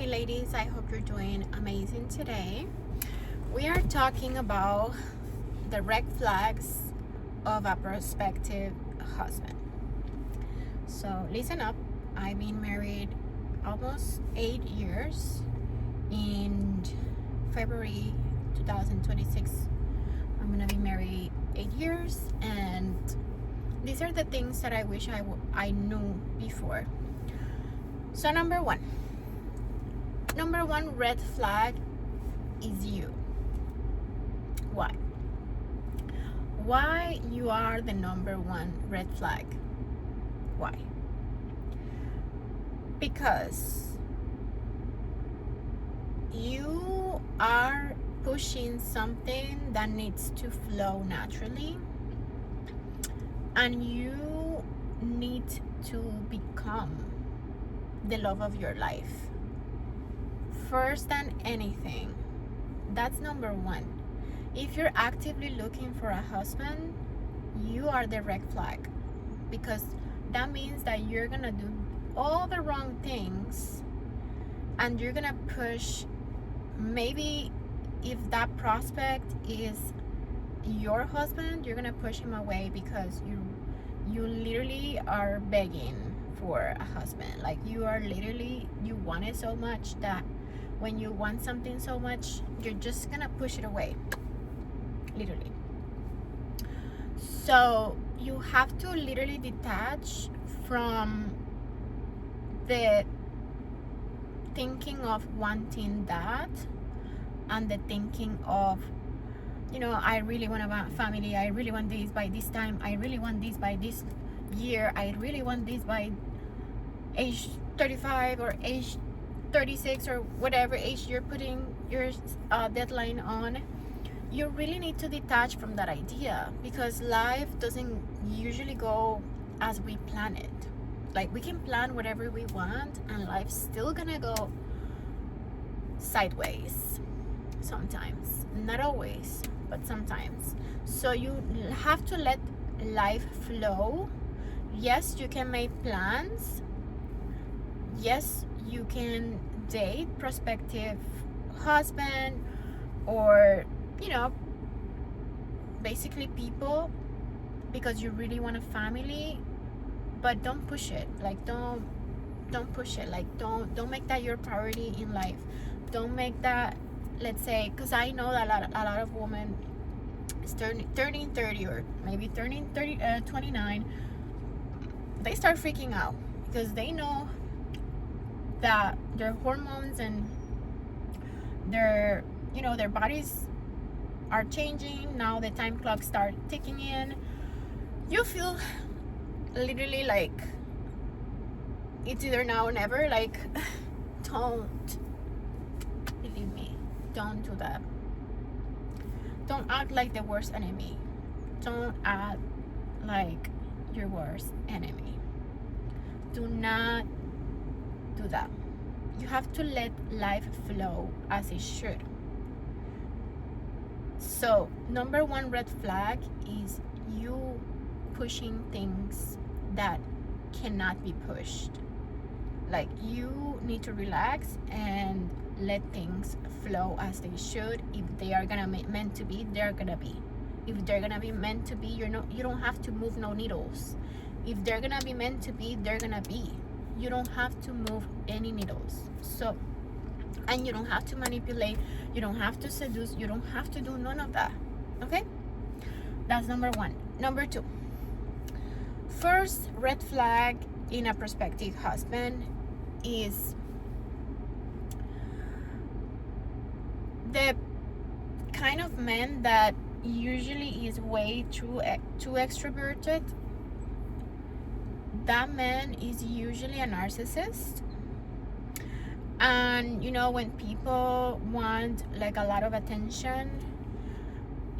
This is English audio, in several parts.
Hey ladies, I hope you're doing amazing today. We are talking about the red flags of a prospective husband. So listen up. I've been married almost 8 years. In February 2026, I'm gonna be married 8 years, and these are the things that I wish I knew before. So number one red flag is you. Why you are the number one red flag? Why? Because you are pushing something that needs to flow naturally, and you need to become the love of your life first than anything. That's number one. If you're actively looking for a husband, you are the red flag, because that means that you're gonna do all the wrong things, and you're gonna push, maybe if that prospect is your husband, you're gonna push him away because you literally are begging for a husband. Like, you want it so much that when you want something so much, you're just gonna push it away, literally. So you have to literally detach from the thinking of wanting that and the thinking of, I really want a family, I really want this by this time, I really want this by this year, I really want this by age 35 or age 36 or whatever age you're putting your deadline on. You really need to detach from that idea, because life doesn't usually go as we plan it. Like, we can plan whatever we want and life's still gonna go sideways sometimes. Not always, but sometimes. So you have to let life flow. Yes, you can make plans. Yes, you can date prospective husband, or basically people, because you really want a family, but don't push it. Like, don't push it. Like, don't make that your priority in life. Don't make that, let's say, because I know that a lot of women is turning 30, or maybe turning 29, they start freaking out because they know that their hormones and their bodies are changing. Now the time clock start ticking in. You feel literally like it's either now or never. Like, don't, believe me, don't do that. Don't act like the worst enemy. Don't act like your worst enemy. Do not do that. You have to let life flow as it should. So number one red flag is you pushing things that cannot be pushed. Like, you need to relax and let things flow as they should. If they are gonna be meant to be, they're gonna be. If they're gonna be meant to be, you don't have to move no needles. If they're gonna be meant to be, they're gonna be. You don't have to move any needles. So, and you don't have to manipulate, you don't have to seduce, you don't have to do none of that. Okay? That's number one. Number two, first red flag in a prospective husband is the kind of man that usually is way too extroverted. That man is usually a narcissist. And when people want like a lot of attention,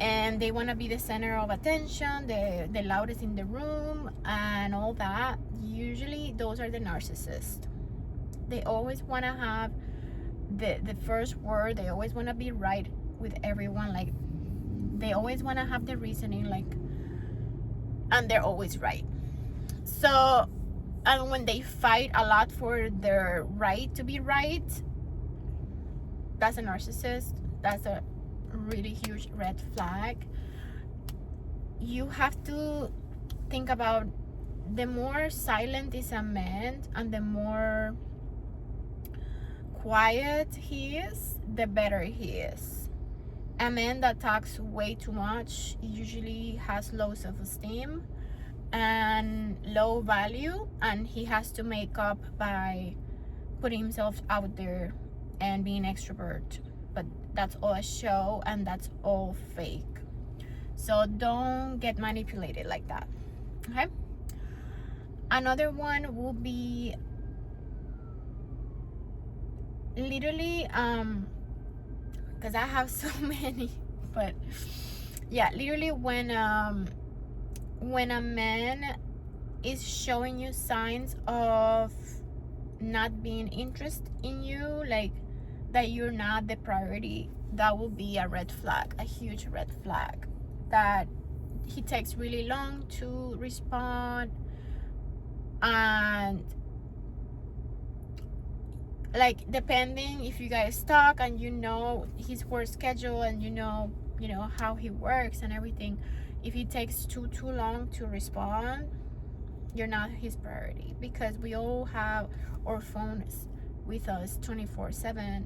and they want to be the center of attention, the loudest in the room and all that, usually those are the narcissists. They always want to have the first word. They always want to be right with everyone. Like, they always want to have the reasoning, like, and they're always right. So, and when they fight a lot for their right to be right, that's a narcissist. That's a really huge red flag. You have to think about, the more silent is a man and the more quiet he is, the better he is. A man that talks way too much usually has low self-esteem and low value, and he has to make up by putting himself out there and being extrovert, but that's all a show and that's all fake. So don't get manipulated like that. Okay, another one will be literally because I have so many, but yeah, literally when a man is showing you signs of not being interested in you, like that you're not the priority, that will be a red flag, a huge red flag. That he takes really long to respond, and like depending if you guys talk and you know his work schedule and you know how he works and everything, if he takes too long to respond, you're not his priority, because we all have our phones with us 24/7,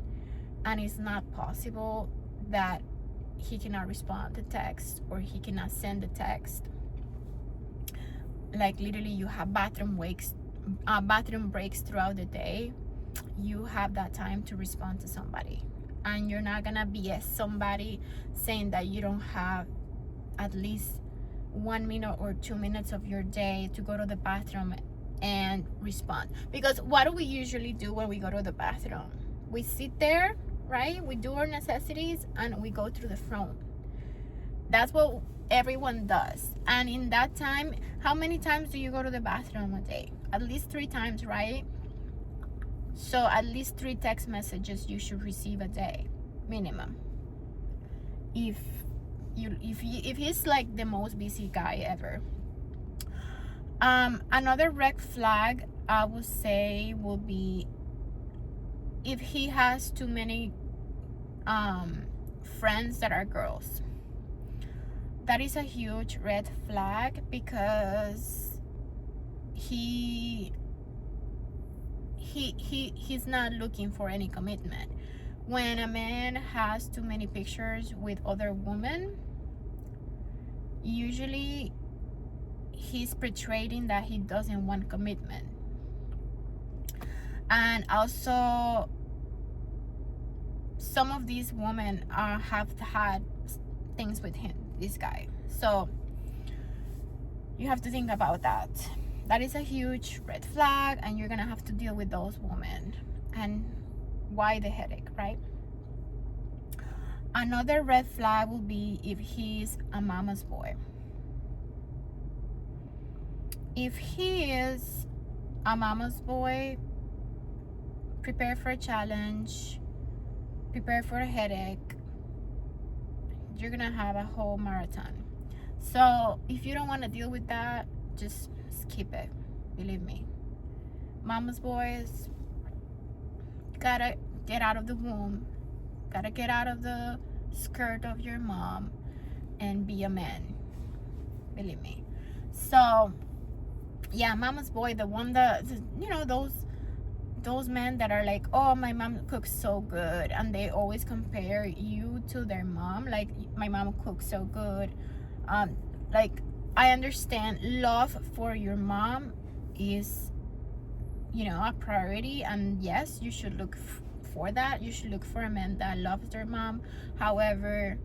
and it's not possible that he cannot respond to text or he cannot send the text. Like literally you have bathroom breaks throughout the day. You have that time to respond to somebody, and you're not gonna BS somebody saying that you don't have at least 1 minute or 2 minutes of your day to go to the bathroom and respond. Because what do we usually do when we go to the bathroom? We sit there, right? We do our necessities and we go through the phone. That's what everyone does. And in that time, how many times do you go to the bathroom a day? At least 3 times, right? So at least 3 text messages you should receive a day minimum. If he's like the most busy guy ever. Another red flag I would say will be if he has too many friends that are girls. That is a huge red flag, because he's not looking for any commitment. When a man has too many pictures with other women, usually he's portraying that he doesn't want commitment. And also some of these women have had things with him, this guy. So you have to think about that. That is a huge red flag, and you're gonna have to deal with those women. And why the headache, right? Another red flag will be if he's a mama's boy. If he is a mama's boy, prepare for a challenge, prepare for a headache. You're gonna have a whole marathon. So if you don't want to deal with that, just skip it. Believe me. Mama's boys gotta get out of the womb, gotta get out of the skirt of your mom and be a man. Believe me. So yeah, mama's boy, the one that, those men that are like, oh, my mom cooks so good, and they always compare you to their mom, like, my mom cooks so good. Like, I understand love for your mom is a priority, and yes, you should look for that. You should look for a man that loves their mom. However,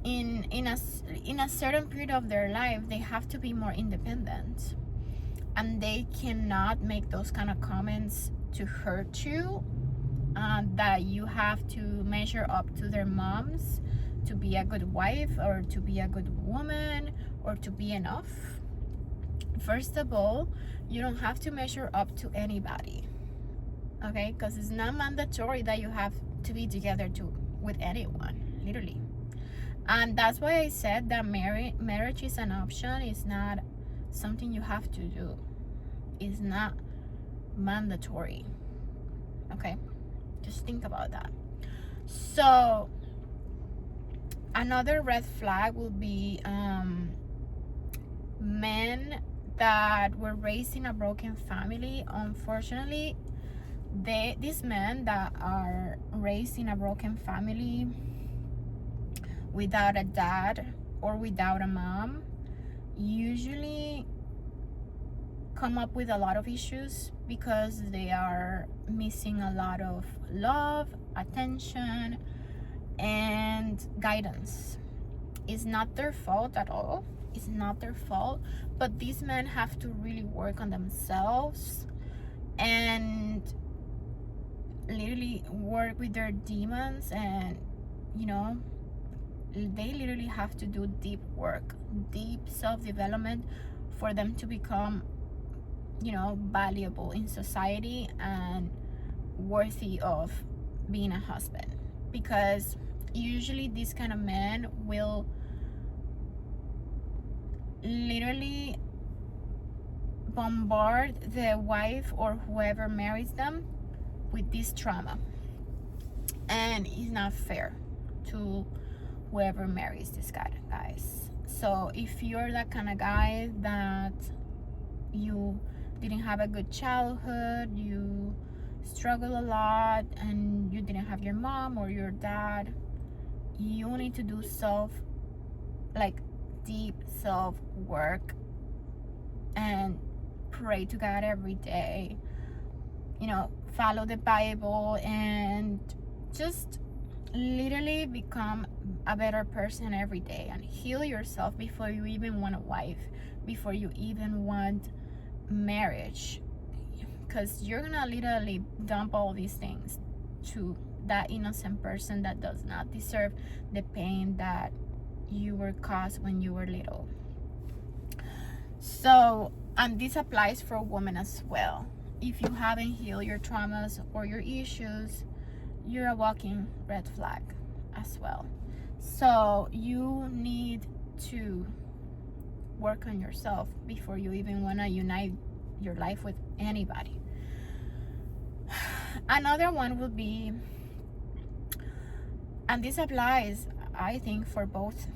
in a certain period of their life, they have to be more independent, and they cannot make those kind of comments to hurt you, that you have to measure up to their moms to be a good wife or to be a good woman or to be enough. First of all, you don't have to measure up to anybody, okay? Because it's not mandatory that you have to be together with anyone, literally. And that's why I said that marriage is an option. It's not something you have to do. It's not mandatory, okay? Just think about that. So another red flag will be men that were raised in a broken family. Unfortunately, these men that are raised in a broken family without a dad or without a mom usually come up with a lot of issues because they are missing a lot of love, attention, and guidance. It's not their fault at all. It's not their fault, but these men have to really work on themselves and literally work with their demons, and you know, they literally have to do deep work, deep self-development for them to become, you know, valuable in society and worthy of being a husband. Because usually these kind of men will literally bombard the wife or whoever marries them with this trauma, and it's not fair to whoever marries this guy, guys. So if you're that kind of guy that you didn't have a good childhood, you struggle a lot, and you didn't have your mom or your dad, you need to do deep self work and pray to God every day, you know, follow the Bible, and just literally become a better person every day and heal yourself before you even want a wife, before you even want marriage, because you're gonna literally dump all these things to that innocent person that does not deserve the pain that you were caused when you were little. So, and this applies for women as well. If you haven't healed your traumas or your issues, you're a walking red flag as well. So you need to work on yourself before you even want to unite your life with anybody. Another one will be, and this applies, I think, for both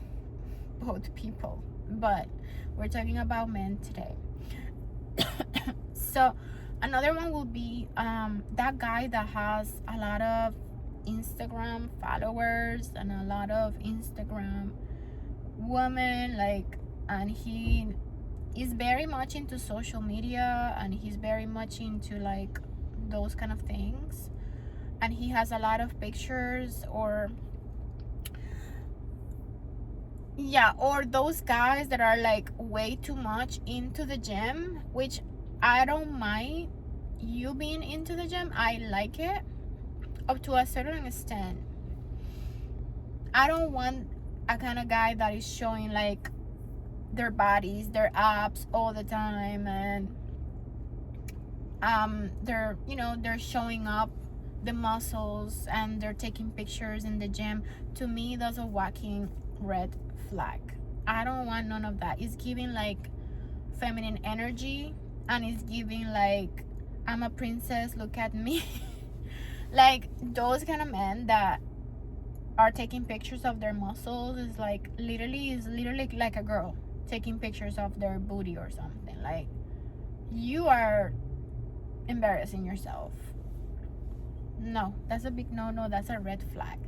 people, but we're talking about men today. So another one will be that guy that has a lot of Instagram followers and a lot of Instagram women, like, and he is very much into social media, and he's very much into like those kind of things, and he has a lot of pictures, or those guys that are like way too much into the gym, which I don't mind you being into the gym. I like it up to a certain extent. I don't want a kind of guy that is showing like their bodies, their abs all the time, and they're showing up the muscles, and they're taking pictures in the gym. To me, that's a walking red flag. I don't want none of that. It's giving like feminine energy, and it's giving like, I'm a princess, look at me. Like those kind of men that are taking pictures of their muscles is literally like a girl taking pictures of their booty or something. Like, you are embarrassing yourself. No, that's a big no. That's a red flag.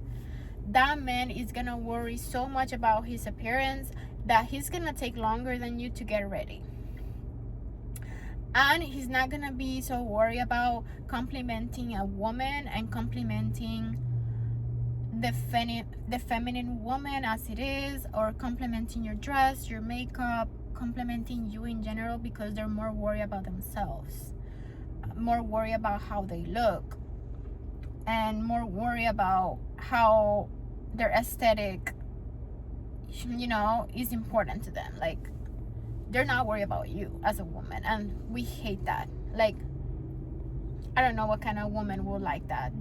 That man is gonna worry so much about his appearance that he's gonna take longer than you to get ready, and he's not gonna be so worried about complimenting a woman and complimenting the feminine woman as it is, or complimenting your dress, your makeup, complimenting you in general, because they're more worried about themselves, more worried about how they look, and more worried about how their aesthetic, is important to them. Like, they're not worried about you as a woman, and we hate that. Like, I don't know what kind of woman would like that.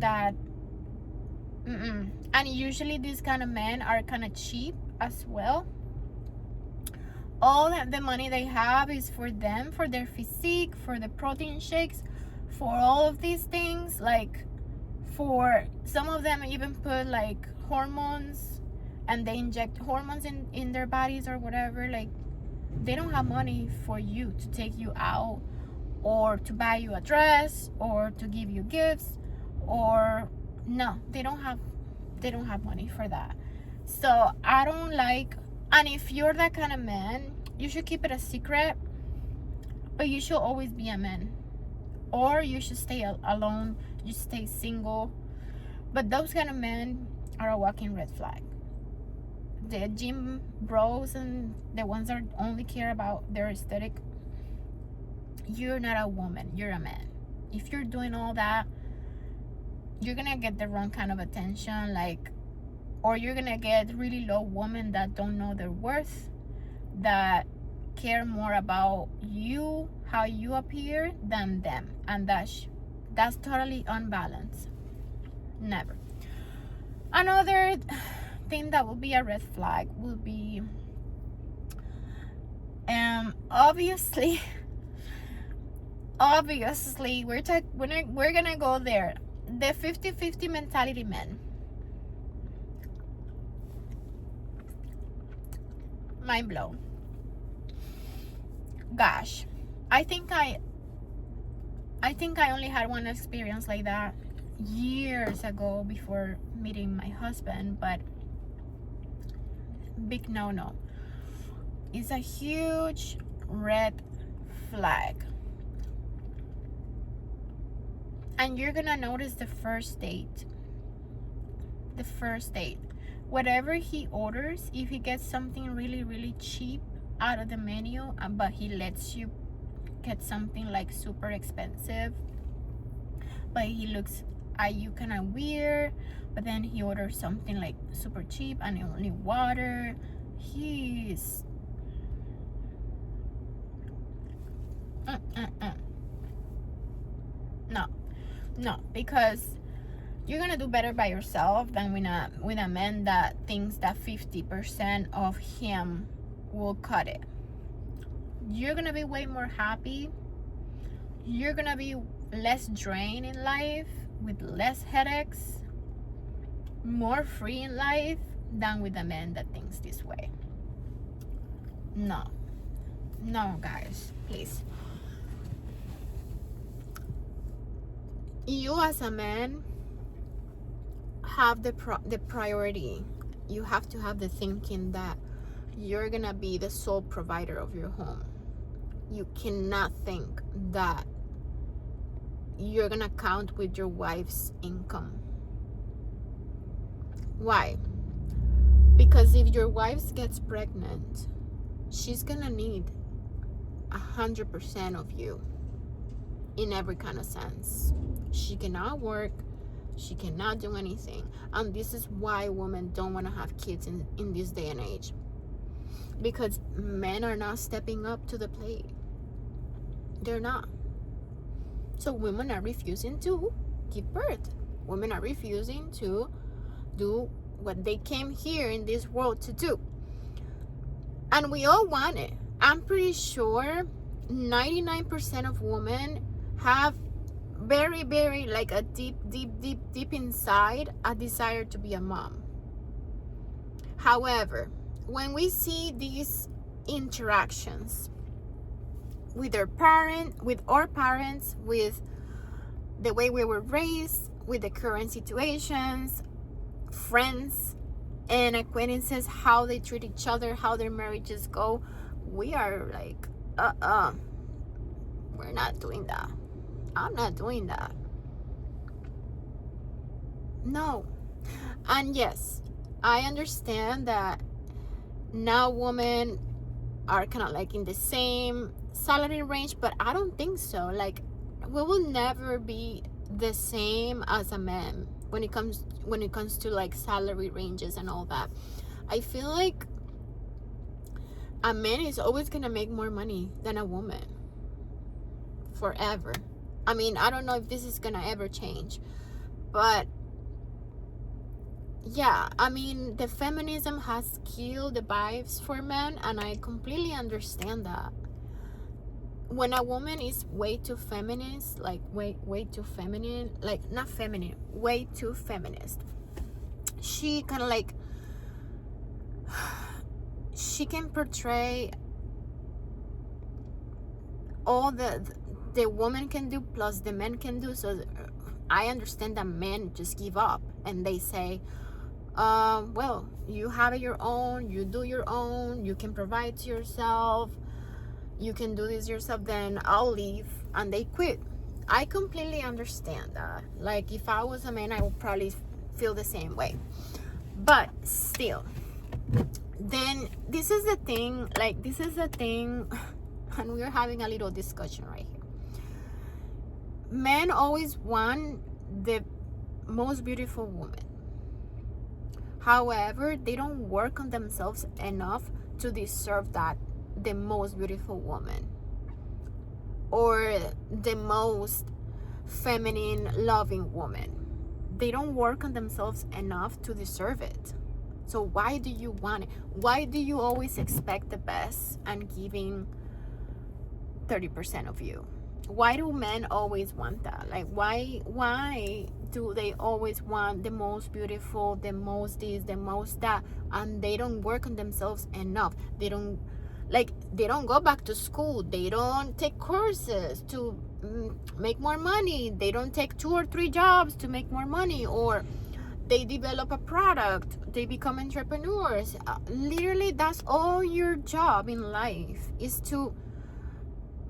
And usually these kind of men are kind of cheap as well. All the money they have is for them, for their physique, for the protein shakes, for all of these things, like for some of them even put like hormones, and they inject hormones in their bodies or whatever. Like, they don't have money for you to take you out, or to buy you a dress, or to give you gifts, or no, they don't have money for that. So I don't like, and if you're that kind of man, you should keep it a secret, but you should always be a man, or you should stay alone, you stay single. But those kind of men are a walking red flag. The gym bros and the ones that only care about their aesthetic, you're not a woman, you're a man. If you're doing all that, you're gonna get the wrong kind of attention, like, or you're gonna get really low women that don't know their worth, that care more about you, how you appear, than them. And that's totally unbalanced. Never. Another thing that will be a red flag will be, obviously we're gonna go there, the 50-50 mentality men. Mind blown. Gosh, I think I only had one experience like that years ago before meeting my husband, but big no. It's a huge red flag. And you're gonna notice the first date. Whatever he orders, if he gets something really, really cheap out of the menu, but he lets you get something like super expensive, but he looks at you kind of weird, but then he orders something like super cheap and only water, he's no, because you're gonna do better by yourself than with a man that thinks that 50% of him will cut it. You're gonna be way more happy. You're gonna be less drained in life, with less headaches, more free in life, than with a man that thinks this way. No, guys, please. You as a man have the priority. You have to have the thinking that you're gonna be the sole provider of your home. You cannot think that you're gonna count with your wife's income. Why? Because if your wife gets pregnant, she's gonna need 100% of you in every kind of sense. She cannot work, she cannot do anything. And this is why women don't want to have kids in this day and age, because men are not stepping up to the plate. They're not. So women are refusing to give birth. Women are refusing to do what they came here in this world to do. And we all want it. I'm pretty sure 99% of women have very, very, like a deep inside, a desire to be a mom. However, when we see these interactions with our parents, with the way we were raised, with the current situations, friends and acquaintances, how they treat each other, how their marriages go, we are like, we're not doing that. I'm not doing that. No. And yes, I understand that now women are kind of like in the same salary range, but I don't think so. Like, we will never be the same as a man when it comes to like salary ranges and all that. I feel like a man is always gonna make more money than a woman forever. I mean, I don't know if this is gonna ever change, but yeah, I mean, the feminism has killed the vibes for men, and I completely understand that. when a woman is way too feminist, like way too feminine, like not feminine, way too feminist, she kind of like, she can portray all the woman can do plus the men can do. So I understand that men just give up and they say, well, you have it your own, you do your own, you can provide to yourself, you can do this yourself, then I'll leave, and they quit. I completely understand that. Like, if I was a man, I would probably feel the same way. But still, then this is the thing, and we're having a little discussion right here. Men always want the most beautiful woman. However, they don't work on themselves enough to deserve that, the most beautiful woman, or the most feminine, loving woman. They don't work on themselves enough to deserve it. So why do you want it? Why do you always expect the best and giving 30% of you? Why do men always want that? Like, why do they always want the most beautiful, the most this, the most that, and they don't work on themselves enough? They don't go back to school. They don't take courses to make more money. They don't take 2 or 3 jobs to make more money, or they develop a product. They become entrepreneurs. Literally, that's all your job in life, is to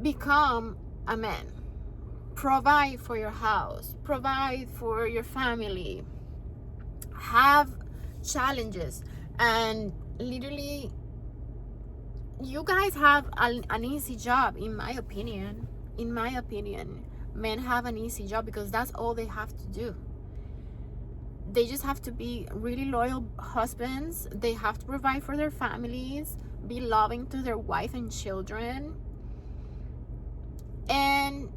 become a man. Provide for your house, provide for your family, have challenges, and literally, you guys have an easy job, in my opinion. Men have an easy job because that's all they have to do. They just have to be really loyal husbands. They have to provide for their families, be loving to their wife and children, and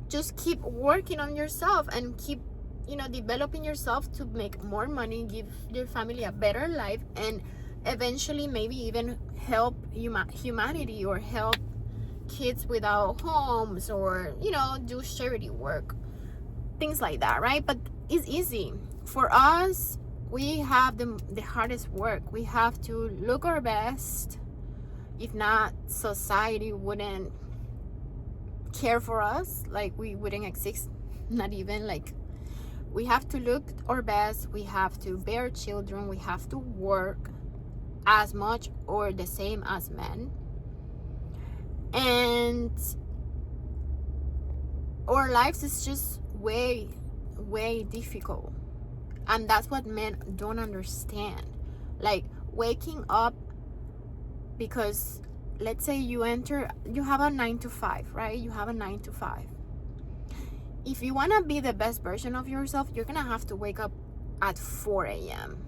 just keep working on yourself and keep, developing yourself to make more money, give your family a better life, and eventually maybe even help humanity, or help kids without homes, or do charity work, things like that, right? But it's easy. For us, we have the hardest work. We have to look our best. If not, society wouldn't care for us, like we wouldn't exist. Not even, like, we have to look our best, we have to bear children, we have to work as much or the same as men, and our lives is just way difficult. And that's what men don't understand. Like, waking up, because let's say you have a 9 to 5, right? You have a 9 to 5. If you want to be the best version of yourself, you're gonna have to wake up at 4 a.m.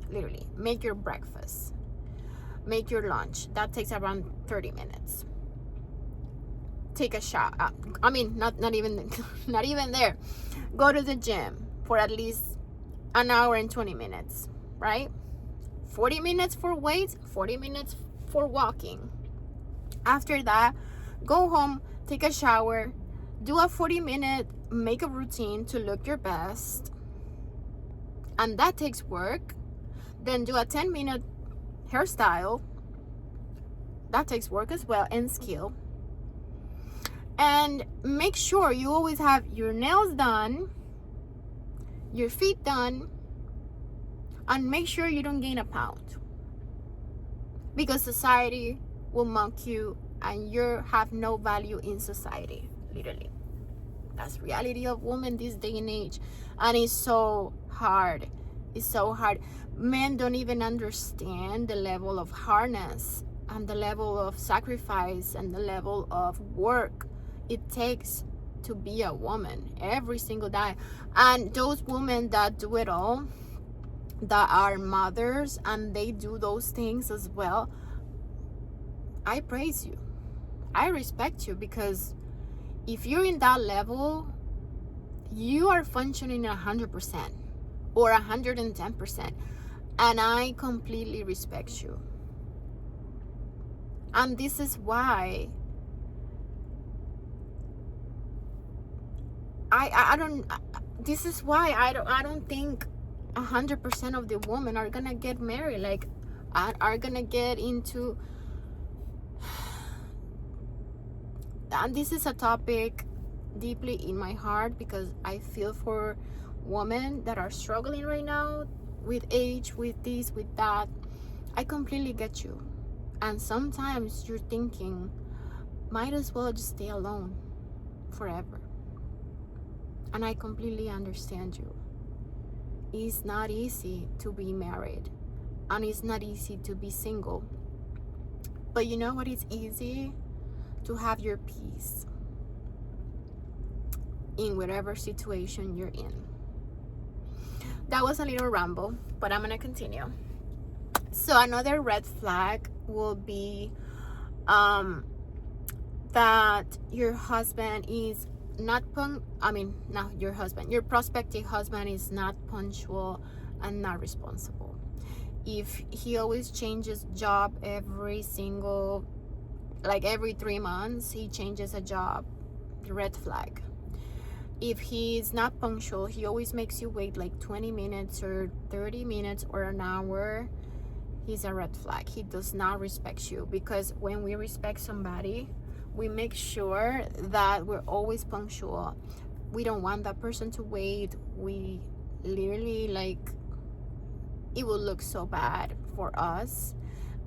Literally, make your breakfast, make your lunch. That takes around 30 minutes. Take a shower. I mean, not even not even there. Go to the gym for at least an hour and 20 minutes, right? 40 minutes for weights, 40 minutes for walking. After that, go home, take a shower, do a 40-minute makeup routine to look your best, and that takes work. Then do a 10-minute hairstyle. That takes work as well, and skill. And make sure you always have your nails done, your feet done, and make sure you don't gain a pound, because society will mock you and you have no value in society. Literally, that's reality of women this day and age, and it's so hard. Men don't even understand the level of hardness and the level of sacrifice and the level of work it takes to be a woman every single day. And those women that do it all, that are mothers, and they do those things as well, I praise you, I respect you, because if you're in that level, you are functioning 100% or 110%, and I completely respect you. And this is why I don't, this is why I don't think 100% of the women are gonna get married, like are gonna get into, and this is a topic deeply in my heart because I feel for women that are struggling right now with age, with this, with that. I completely get you. And sometimes you're thinking, might as well just stay alone forever. And I completely understand you. It's not easy to be married, and it's not easy to be single. But you know what? It's easy to have your peace in whatever situation you're in. That was a little ramble, but I'm gonna continue. So another red flag will be that your husband is not not your husband, your prospective husband is not punctual and not responsible. If he always changes job every 3 months, he changes a job, red flag. If he's not punctual, he always makes you wait like 20 minutes or 30 minutes or an hour, he's a red flag. He does not respect you, because when we respect somebody, we make sure that we're always punctual. We don't want that person to wait. We literally, like, it will look so bad for us,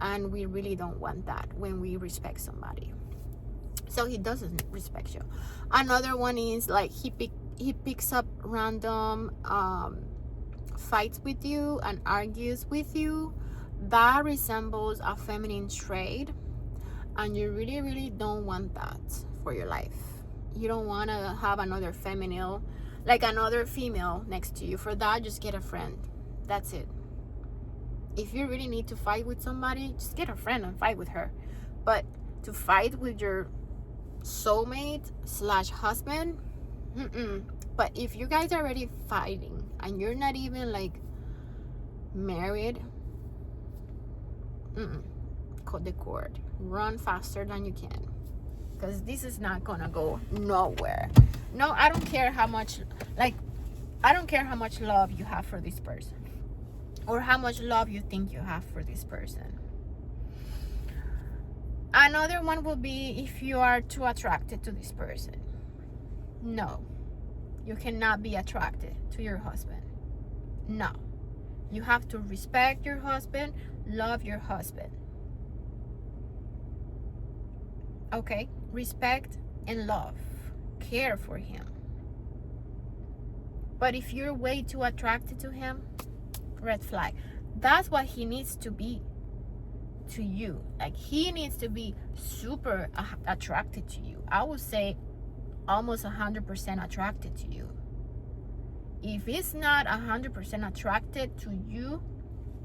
and we really don't want that when we respect somebody. So he doesn't respect you. Another one is like he picks up random fights with you and argues with you. That resembles a feminine trait, and you really, really don't want that for your life. You don't want to have another female next to you. For that, just get a friend. That's it. If you really need to fight with somebody, just get a friend and fight with her. But to fight with your soulmate / husband, But if you guys are already fighting and you're not even like married, cut the cord. Run faster than you can, because this is not gonna go nowhere. No, I don't care how much love you have for this person, or how much love you think you have for this person. Another one will be if you are too attracted to this person. No, you cannot be attracted to your husband. No, you have to respect your husband, love your husband. Okay, respect and love, care for him. But if you're way too attracted to him, red flag. That's what he needs to be to you. Like, he needs to be super attracted to you. I would say almost 100% attracted to you. If he's not 100% attracted to you,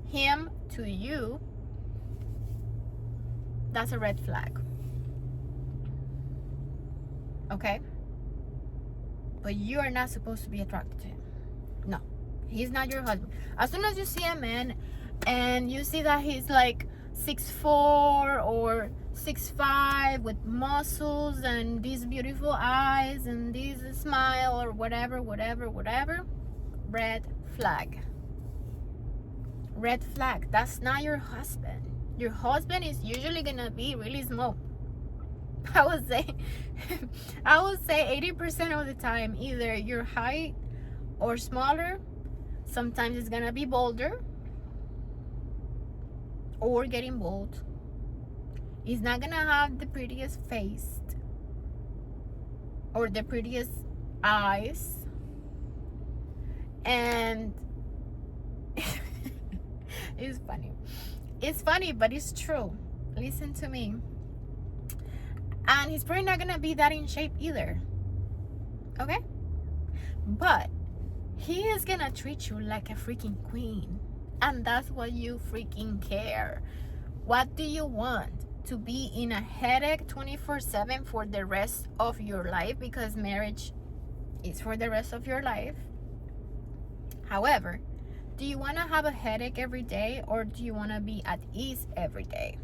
him to you, that's a red flag. Okay? But you are not supposed to be attracted to him. No, he's not your husband. As soon as you see a man and you see that he's like 6'4" or 6'5" with muscles and these beautiful eyes and this smile or whatever, red flag. Red flag. That's not your husband. Your husband is usually gonna be really small. I would say 80% of the time, either your height or smaller. Sometimes it's gonna be bolder or getting bold. He's not gonna have the prettiest face or the prettiest eyes, and it's funny, but it's true. Listen to me. And he's probably not gonna be that in shape either. Okay? But he is gonna treat you like a freaking queen. And that's what you freaking care. What do you want? To be in a headache 24/7 for the rest of your life? Because marriage is for the rest of your life. However, do you want to have a headache every day, or do you want to be at ease every day?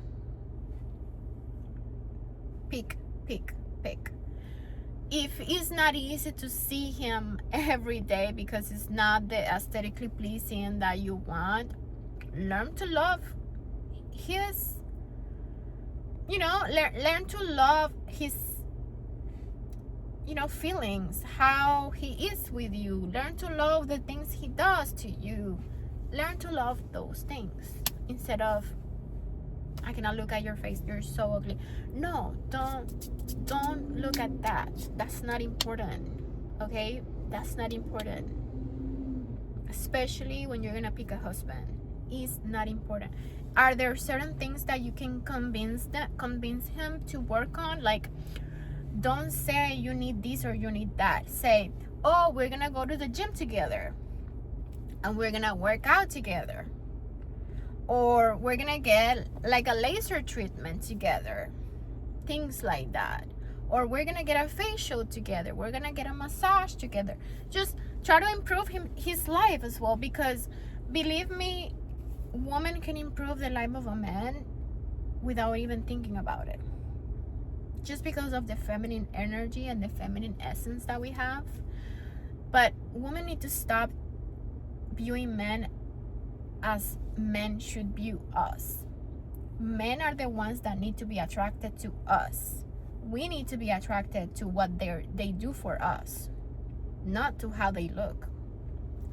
Pick. if it's not easy to see him every day because it's not the aesthetically pleasing that you want, learn to love his, learn to love his, feelings, how he is with you. Learn to love the things he does to you. Learn to love those things instead of, I cannot look at your face, you're so ugly. No, don't look at that. That's not important. Okay, that's not important, especially when you're gonna pick a husband. It's not important. Are there certain things that you can convince him to work on? Like, don't say you need this or you need that. Say, oh, we're gonna go to the gym together and we're gonna work out together, or we're gonna get like a laser treatment together, things like that. Or we're gonna get a facial together, we're gonna get a massage together. Just try to improve his life as well, because believe me, woman can improve the life of a man without even thinking about it, just because of the feminine energy and the feminine essence that we have. But women need to stop viewing men as men should view us. Men are the ones that need to be attracted to us. We need to be attracted to what they do for us, not to how they look.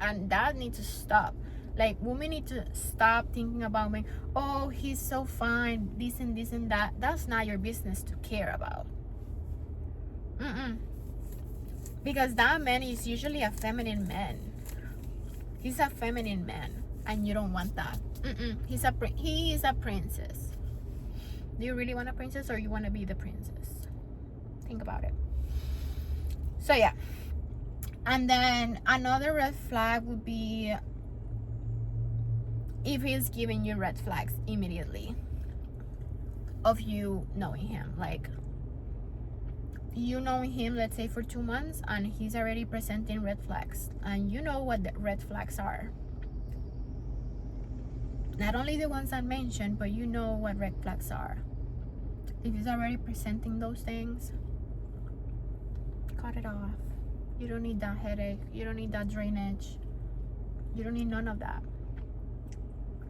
And that needs to stop. Like, women need to stop thinking about men. Oh, he's so fine, this and that. That's not your business to care about. Because that man is usually a feminine man. He's a feminine man, and you don't want that. He is a princess. Do you really want a princess, or you want to be the princess? Think about it. So yeah. And then another red flag would be if he's giving you red flags immediately of you knowing him. Like, you know him, let's say, for 2 months, and he's already presenting red flags, and you know what the red flags are. Not only the ones I mentioned, but you know what red flags are. If he's already presenting those things, cut it off. You don't need that headache. You don't need that drainage. You don't need none of that.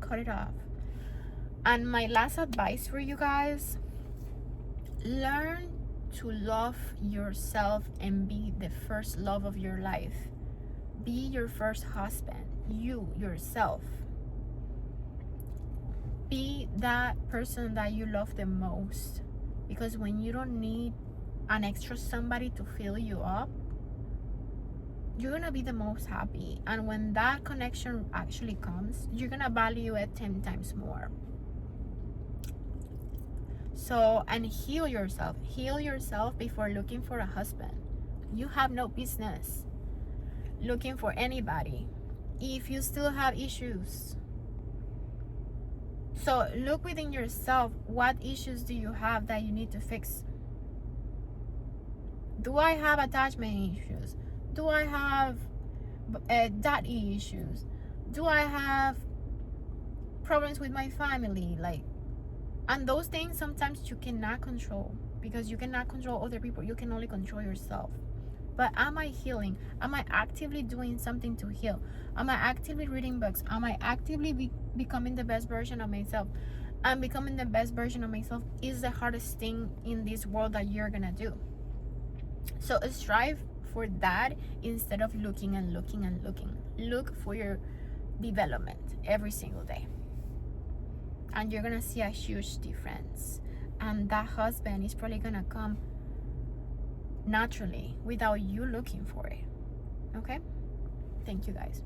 Cut it off. And my last advice for you guys, learn to love yourself and be the first love of your life. Be your first husband. You, yourself. Be that person that you love the most. Because when you don't need an extra somebody to fill you up, you're gonna be the most happy. And when that connection actually comes, you're gonna value it 10 times more. So, and heal yourself. Heal yourself before looking for a husband. You have no business looking for anybody if you still have issues. So look within yourself. What issues do you have that you need to fix? Do I have attachment issues? Do I have daddy issues? Do I have problems with my family? Like, and those things sometimes you cannot control, because you cannot control other people. You can only control yourself. But am I healing? Am I actively doing something to heal? Am I actively reading books? Am I actively becoming the best version of myself? And becoming the best version of myself is the hardest thing in this world that you're gonna do. So strive for that instead of looking and looking and looking. Look for your development every single day. And you're gonna see a huge difference. And that husband is probably gonna come naturally without you looking for it. Okay? Thank you guys.